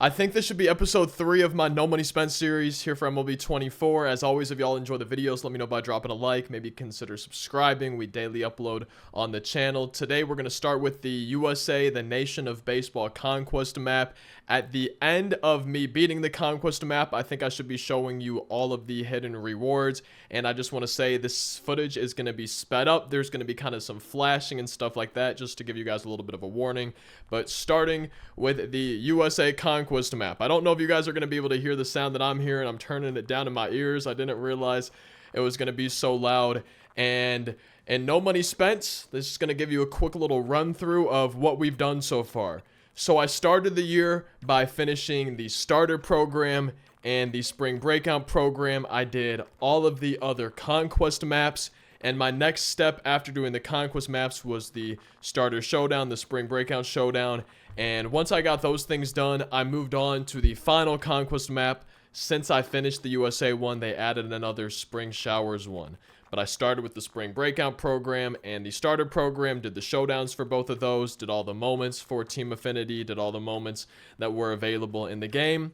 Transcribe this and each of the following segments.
I think this should be episode 3 of my No Money Spent series here for MLB 24. As always, if y'all enjoy the videos, let me know by dropping a like. Maybe consider subscribing. We daily upload on the channel. Today, we're going to start with the USA, the Nation of Baseball Conquest map. At the end of me beating the Conquest map, I think I should be showing you all of the hidden rewards. And I just want to say this footage is going to be sped up. There's going to be kind of some flashing and stuff like that, just to give you guys a little bit of a warning. But starting with the USA Conquest map. I don't know if you guys are going to be able to hear the sound that I'm hearing. I'm turning it down in my ears. I didn't realize it was going to be so loud. And no money spent. This is going to give you a quick little run through of what we've done so far. So I started the year by finishing the starter program and the spring breakout program. I did all of the other conquest maps. And my next step after doing the conquest maps was the starter showdown, the spring breakout showdown. And once I got those things done, I moved on to the final conquest map. Since I finished the USA one, they added another spring showers one. But I started with the spring breakout program and the starter program, did the showdowns for both of those, did all the moments for Team Affinity, did all the moments that were available in the game.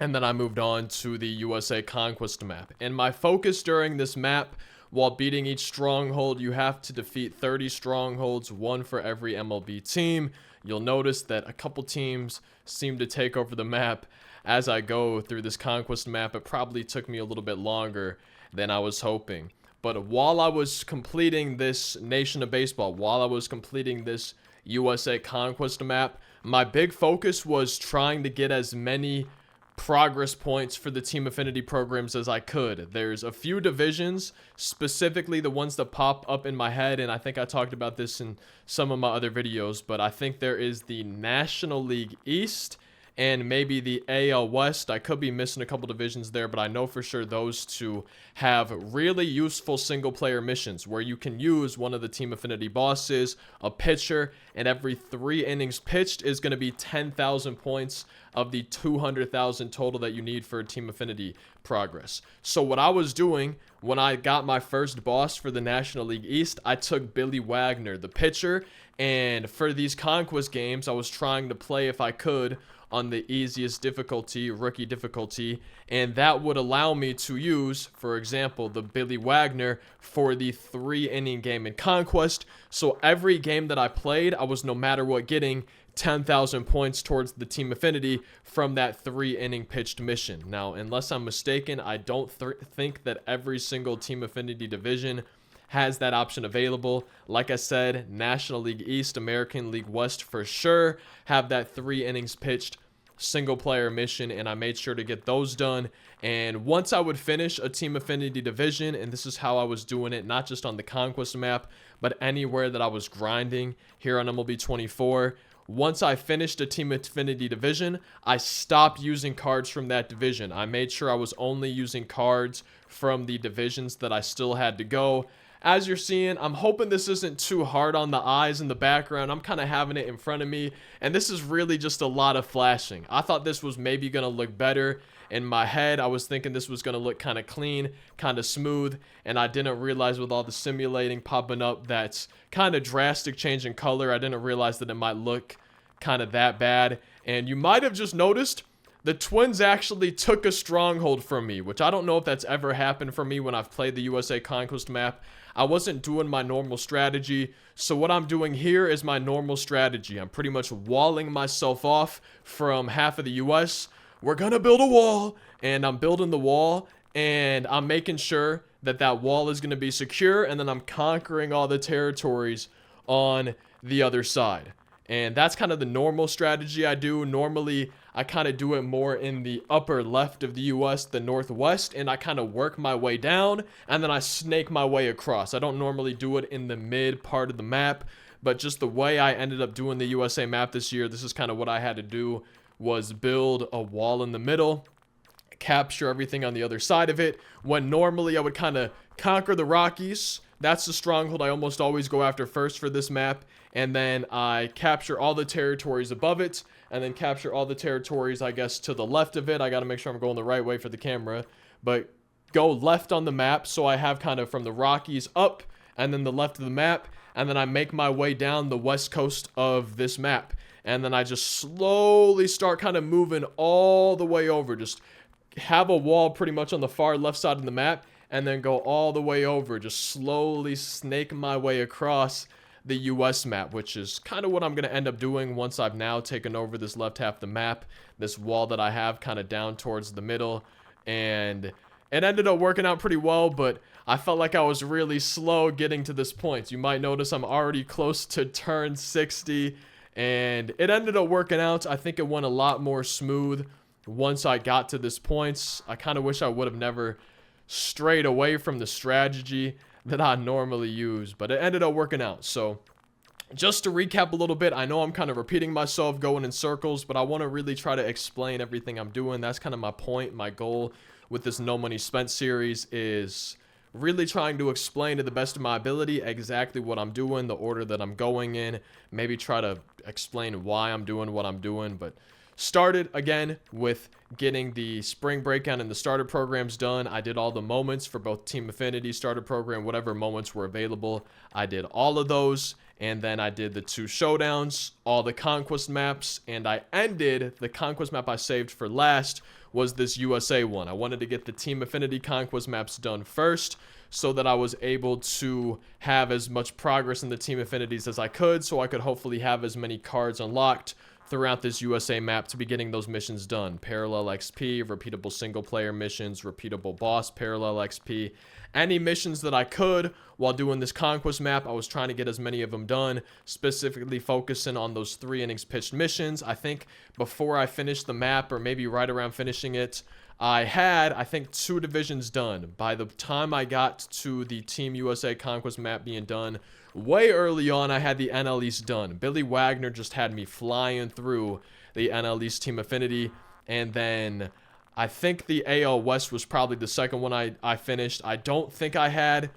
And then I moved on to the USA Conquest map. And my focus during this map, while beating each stronghold, you have to defeat 30 strongholds, one for every MLB team. You'll notice that a couple teams seem to take over the map as I go through this conquest map. It probably took me a little bit longer than I was hoping. But while I was completing this Nation of Baseball, while I was completing this USA Conquest map, my big focus was trying to get as many progress points for the Team Affinity programs as I could. There's a few divisions, specifically the ones that pop up in my head, and I think I talked about this in some of my other videos, but I think there is the National League East and maybe the AL West. I could be missing a couple divisions there, but I know for sure those two have really useful single-player missions where you can use one of the Team Affinity bosses, a pitcher, and every 3 innings pitched is going to be 10,000 points of the 200,000 total that you need for Team Affinity progress. So what I was doing when I got my first boss for the National League East, I took Billy Wagner, the pitcher, and for these conquest games, I was trying to play, if I could, on the easiest difficulty, rookie difficulty, and that would allow me to use, for example, the Billy Wagner for the 3-inning game in Conquest. So every game that I played, I was no matter what getting 10,000 points towards the Team Affinity from that 3-inning pitched mission. Now, unless I'm mistaken, I don't think that every single Team Affinity division has that option available. Like I said, National League East, American League West for sure have that 3 innings pitched single player mission, and I made sure to get those done. And once I would finish a Team Affinity division, and this is how I was doing it, not just on the Conquest map, but anywhere that I was grinding here on MLB 24, once I finished a Team Affinity division, I stopped using cards from that division. I made sure I was only using cards from the divisions that I still had to go. As you're seeing, I'm hoping this isn't too hard on the eyes in the background. I'm kind of having it in front of me, and this is really just a lot of flashing. I thought this was maybe going to look better. In my head, I was thinking this was going to look kind of clean, kind of smooth, and I didn't realize with all the simulating popping up that's kind of drastic change in color, I didn't realize that it might look kind of that bad. And you might have just noticed the Twins actually took a stronghold from me, which I don't know if that's ever happened for me when I've played the USA Conquest map. I wasn't doing my normal strategy, so what I'm doing here is my normal strategy. I'm pretty much walling myself off from half of the US. We're gonna build a wall, and I'm building the wall, and I'm making sure that that wall is gonna be secure, and then I'm conquering all the territories on the other side. And that's kind of the normal strategy I do. Normally, I kind of do it more in the upper left of the US, the northwest, and I kind of work my way down, and then I snake my way across. I don't normally do it in the mid part of the map, but just the way I ended up doing the USA map this year, this is kind of what I had to do, was build a wall in the middle, capture everything on the other side of it, when normally I would kind of conquer the Rockies. That's the stronghold I almost always go after first for this map. And then I capture all the territories above it, and then capture all the territories, I guess, to the left of it. I got to make sure I'm going the right way for the camera. But go left on the map, so I have kind of from the Rockies up, and then the left of the map. And then I make my way down the west coast of this map. and then I just slowly start kind of moving all the way over. Just have a wall pretty much on the far left side of the map, and then go all the way over. Just slowly snake my way across the US map, which is kind of what I'm going to end up doing once I've now taken over this left half of the map. This wall that I have kind of down towards the middle, and it ended up working out pretty well, but I felt like I was really slow getting to this point. You might notice I'm already close to turn 60, and it ended up working out. I think it went a lot more smooth once I got to this point. I kind of wish I would have never strayed away from the strategy that I normally use, but it ended up working out. So just to recap a little bit, I know I'm kind of repeating myself, going in circles, but I want to really try to explain everything I'm doing. That's kind of my point. My goal with this No Money Spent series is really trying to explain to the best of my ability exactly what I'm doing, the order that I'm going in, maybe try to explain why I'm doing what I'm doing. But started again with getting the spring breakdown and the starter programs done. I did all the moments for both Team Affinity, starter program, whatever moments were available. I did all of those, and then I did the 2 showdowns, all the Conquest maps, and I ended the Conquest map I saved for last was this USA one. I wanted to get the Team Affinity Conquest maps done first so that I was able to have as much progress in the Team Affinities as I could, so I could hopefully have as many cards unlocked throughout this USA map to be getting those missions done. Parallel XP, repeatable single player missions, repeatable boss, parallel XP, any missions that I could while doing this Conquest map. I was trying to get as many of them done, specifically focusing on those 3 innings pitched missions. I think before I finished the map, or maybe right around finishing it, I had, I think, 2 divisions done. By the time I got to the Team USA Conquest map being done, way early on, I had the NL East done. Billy Wagner just had me flying through the NL East Team Affinity, and then I think the AL West was probably the second one I finished. I don't think I had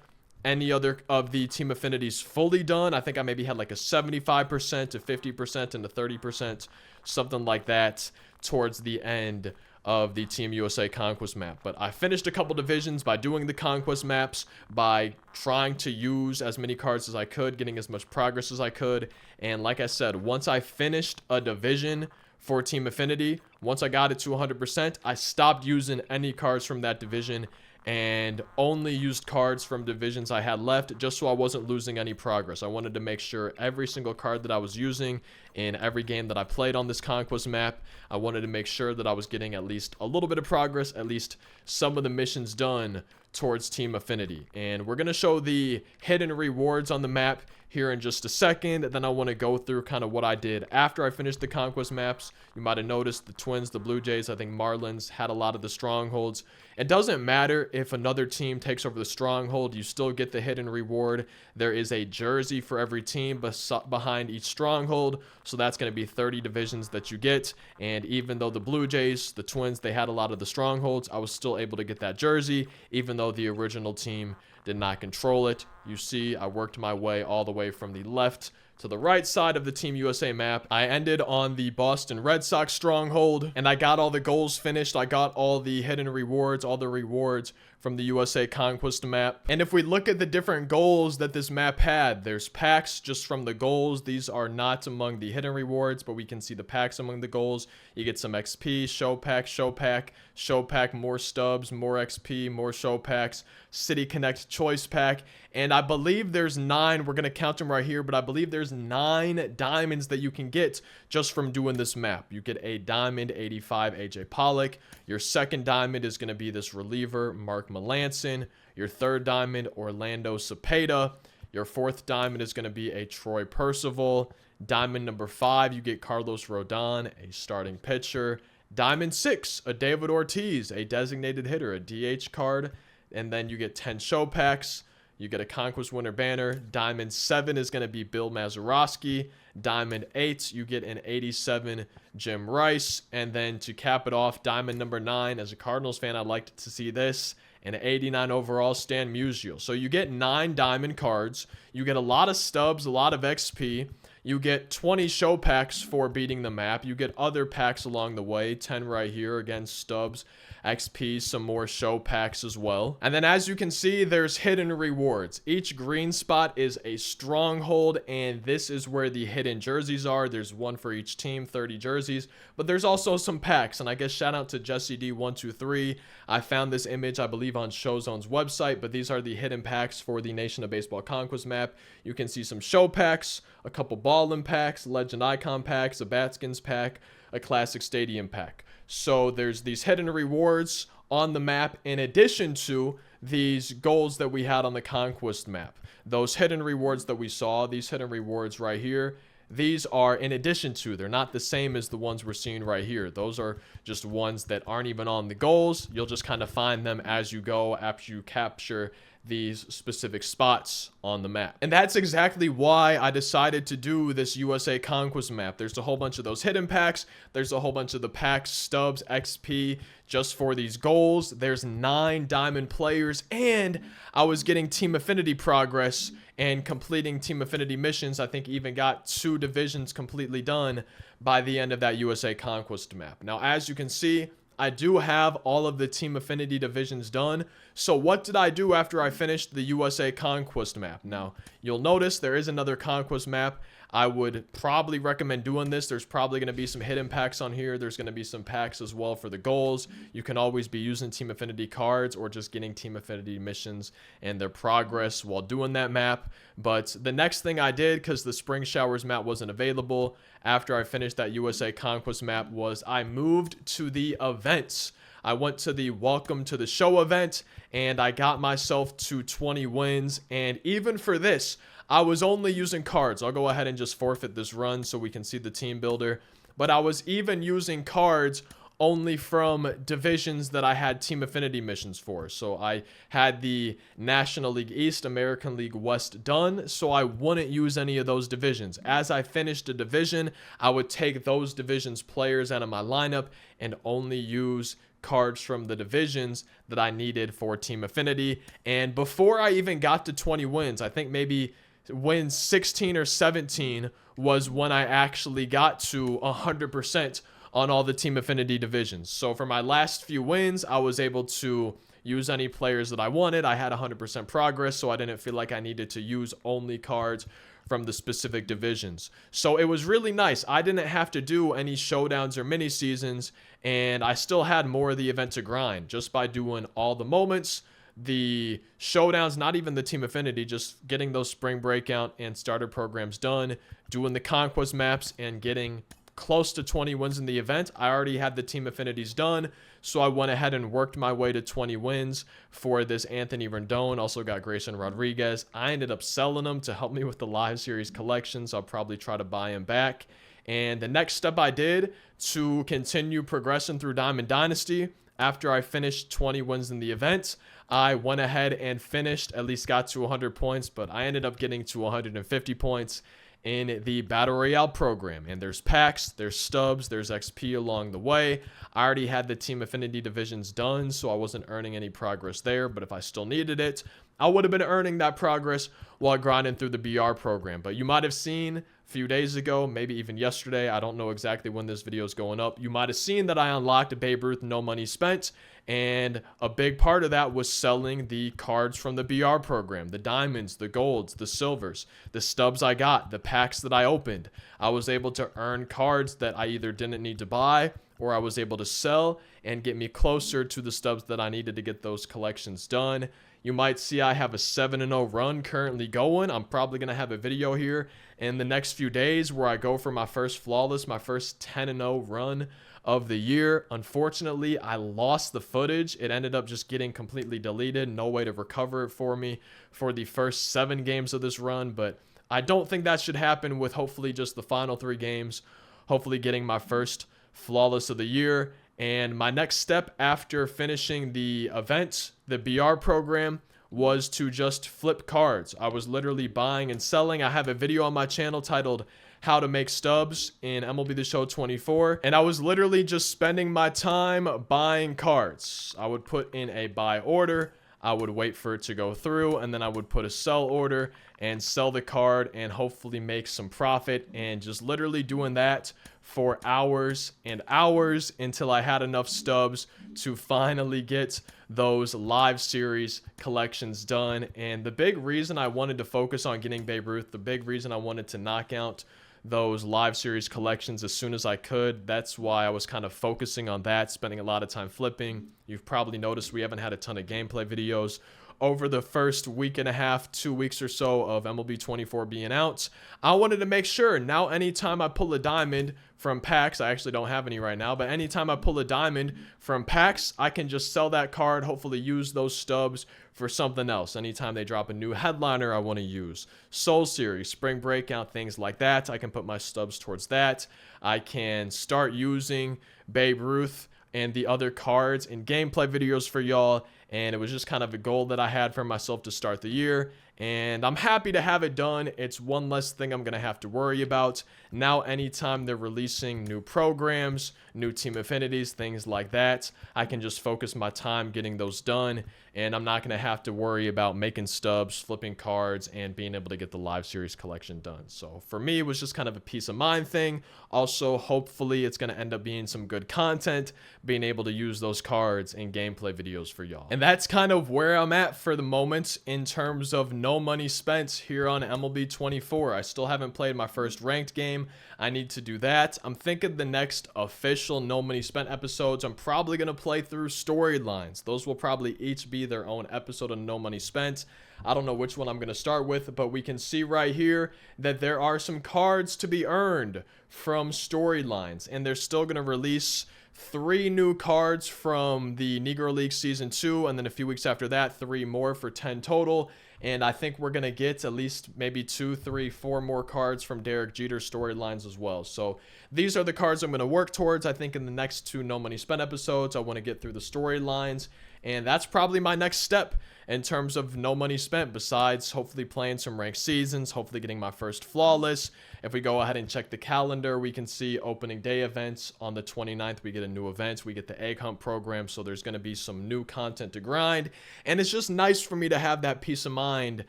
any other of the Team Affinities fully done. I think I maybe had like a 75% to 50% and a 30%, something like that, towards the end of the Team USA Conquest map. But I finished a couple divisions by doing the Conquest maps, by trying to use as many cards as I could, getting as much progress as I could. And like I said, once I finished a division for Team Affinity, once I got it to 100%, I stopped using any cards from that division and only used cards from divisions I had left, just so I wasn't losing any progress. I wanted to make sure every single card that I was using in every game that I played on this Conquest map, I wanted to make sure that I was getting at least a little bit of progress, at least some of the missions done towards Team Affinity. And we're going to show the hidden rewards on the map here in just a second. Then I want to go through kind of what I did after I finished the Conquest maps. You might have noticed the Twins, the Blue Jays, I think Marlins had a lot of the strongholds. It doesn't matter if another team takes over the stronghold, you still get the hidden reward. There is a jersey for every team behind each stronghold, so that's going to be 30 divisions that you get. And even though the Blue Jays, the Twins, they had a lot of the strongholds, I was still able to get that jersey, even though the original team did not control it. You see, I worked my way all the way from the left to the right side of the Team USA map. I ended on the Boston Red Sox stronghold, and I got all the goals finished. I got all the hidden rewards, all the rewards from the USA Conquest map. And if we look at the different goals that this map had, there's packs just from the goals. These are not among the hidden rewards, but we can see the packs among the goals. You get some XP, show pack, show pack, show pack, more stubs, more XP, more show packs, City Connect choice pack, and I believe there's 9, we're going to count them right here, but I believe there's 9 diamonds that you can get just from doing this map. You get a diamond 85 AJ Pollock. Your second diamond is going to be this reliever, Mark Melanson. Your third diamond, Orlando Cepeda. Your fourth diamond is going to be a Troy Percival. Diamond number 5, you get Carlos Rodon, a starting pitcher. Diamond 6, a David Ortiz, a designated hitter, a DH card. And then you get 10 show packs. You get a Conquest winner banner. Diamond 7 is going to be Bill Mazeroski. Diamond 8, you get an 87 Jim Rice. And then to cap it off, diamond number 9, as a Cardinals fan, I'd like to see this, an 89 overall Stan Musial. So you get 9 diamond cards. You get a lot of stubs, a lot of XP. You get 20 show packs for beating the map. You get other packs along the way, 10 right here, again, stubs, XP, some more show packs as well. And then as you can see, there's hidden rewards. Each green spot is a stronghold, and this is where the hidden jerseys are. There's one for each team, 30 jerseys, but there's also some packs. And I guess shout out to Jesse D123. I found this image, I believe, on Showzone's website, but these are the hidden packs for the Nation of Baseball Conquest map. You can see some show packs, a couple ballin' packs, legend icon packs, a Batskins pack, a classic stadium pack. So there's these hidden rewards on the map in addition to these goals that we had on the Conquest map. Those hidden rewards that we saw, these hidden rewards right here, these are in addition to, they're not the same as the ones we're seeing right here. Those are just ones that aren't even on the goals. You'll just kind of find them as you go after you capture these specific spots on the map. And that's exactly why I decided to do this USA Conquest map. There's a whole bunch of those hidden packs. There's a whole bunch of the packs, stubs, XP, just for these goals. There's 9 diamond players, and I was getting team affinity progress and completing team affinity missions. I think even got 2 divisions completely done by the end of that USA Conquest map. Now, as you can see, I do have all of the team affinity divisions done. So what did I do after I finished the USA Conquest map? Now, you'll notice there is another Conquest map. I would probably recommend doing this. There's probably going to be some hidden packs on here. There's going to be some packs as well for the goals. You can always be using team affinity cards or just getting team affinity missions and their progress while doing that map. But the next thing I did, because the Spring Showers map wasn't available after I finished that USA Conquest map, was I moved to the events. I went to the Welcome to the Show event, and I got myself to 20 wins. And even for this, I was only using cards. I'll go ahead and just forfeit this run so we can see the team builder. But I was even using cards only from divisions that I had team affinity missions for. So I had the National League East, American League West done, so I wouldn't use any of those divisions. As I finished a division, I would take those divisions players out of my lineup and only use cards from the divisions that I needed for team affinity. And before I even got to 20 wins, I think maybe win 16 or 17 was when I actually got to 100% on all the team affinity divisions. So for my last few wins, I was able to use any players that I wanted. I had 100% progress, so I didn't feel like I needed to use only cards from the specific divisions. So it was really nice. I didn't have to do any showdowns or mini seasons, and I still had more of the event to grind just by doing all the moments, the showdowns, not even the team affinity, just getting those spring breakout and starter programs done, doing the conquest maps, and getting close to 20 wins in the event. I already had the team affinities done, so I went ahead and worked my way to 20 wins for this Anthony Rendon. Also got Grayson Rodriguez. I ended up selling him to help me with the live series collections. I'll probably try to buy him back. And the next step I did to continue progressing through Diamond Dynasty, after I finished 20 wins in the event, I went ahead and finished, at least got to 100 points, but I ended up getting to 150 points in the Battle Royale program. And there's packs, there's stubs, there's XP along the way. I already had the team affinity divisions done, so I wasn't earning any progress there, but if I still needed it, I would have been earning that progress while grinding through the BR program. But you might have seen a few days ago, maybe even yesterday, I don't know exactly when this video is going up, you might have seen that I unlocked Babe Ruth No Money Spent, and a big part of that was selling the cards from the BR program, the diamonds, the golds, the silvers, the stubs I got, the packs that I opened. I was able to earn cards that I either didn't need to buy or I was able to sell and get me closer to the stubs that I needed to get those collections done. You might see I have a 7-0 run currently going. I'm probably going to have a video here in the next few days where I go for my first flawless, my first 10-0 run of the year. Unfortunately, I lost the footage. It ended up just getting completely deleted. No way to recover it for me for the first 7 games of this run, but I don't think that should happen with hopefully just the final 3 games, hopefully getting my first flawless of the year. And my next step after finishing the event, the BR program, was to just flip cards. I was literally buying and selling. I have a video on my channel titled How to Make Stubs in MLB The Show 24, and I was literally just spending my time buying cards. I would put in a buy order. I would wait for it to go through, and then I would put a sell order and sell the card and hopefully make some profit, and just literally doing that for hours and hours until I had enough stubs to finally get those live series collections done. And the big reason I wanted to focus on getting Babe Ruth, the big reason I wanted to knock out those live series collections as soon as I could, that's why I was kind of focusing on that, spending a lot of time flipping. You've probably noticed we haven't had a ton of gameplay videos over the first week and a half, 2 weeks or so of MLB 24 being out. I wanted to make sure now anytime I pull a diamond from packs, I actually don't have any right now, but anytime I pull a diamond from packs, I can just sell that card, hopefully use those stubs for something else. Anytime they drop a new headliner I want to use, Soul Series, Spring Breakout, things like that, I can put my stubs towards that. I can start using Babe Ruth and the other cards in gameplay videos for y'all, and it was just kind of a goal that I had for myself to start the year, and I'm happy to have it done. It's one less thing I'm going to have to worry about. Now anytime they're releasing new programs, new team affinities, things like that, I can just focus my time getting those done, and I'm not going to have to worry about making stubs, flipping cards, and being able to get the live series collection done. So for me, it was just kind of a peace of mind thing. Also, hopefully it's going to end up being some good content, being able to use those cards in gameplay videos for y'all. And that's kind of where I'm at for the moment in terms of no money spent here on MLB 24. I still haven't played my first ranked game. I need to do that. I'm thinking the next official no money spent episodes, I'm probably going to play through storylines. Those will probably each be their own episode of no money spent. I don't know which one I'm going to start with, but we can see right here that there are some cards to be earned from storylines, and they're still going to release 3 new cards from the Negro League Season 2, and then a few weeks after that, 3 more for 10 total. And I think we're going to get at least maybe 2, 3, 4 more cards from Derek Jeter storylines as well. So these are the cards I'm going to work towards. I think in the next 2 No Money Spent episodes, I want to get through the storylines. And that's probably my next step in terms of no money spent, besides hopefully playing some ranked seasons, hopefully getting my first flawless. If we go ahead and check the calendar, we can see opening day events on the 29th. We get a new event. We get the egg hunt program. So there's going to be some new content to grind. And it's just nice for me to have that peace of mind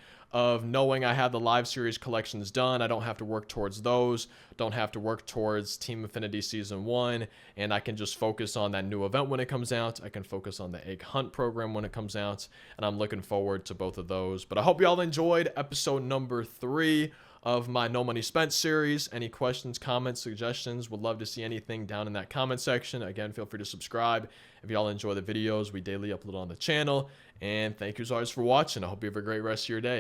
of knowing I have the live series collections done. I don't have to work towards those, don't have to work towards Team Affinity Season 1, and I can just focus on that new event when it comes out. I can focus on the Egg Hunt program when it comes out, and I'm looking forward to both of those. But I hope y'all enjoyed episode number 3 of my No Money Spent series. Any questions, comments, suggestions, would love to see anything down in that comment section. Again, feel free to subscribe if y'all enjoy the videos we daily upload on the channel. And thank you as always for watching. I hope you have a great rest of your day.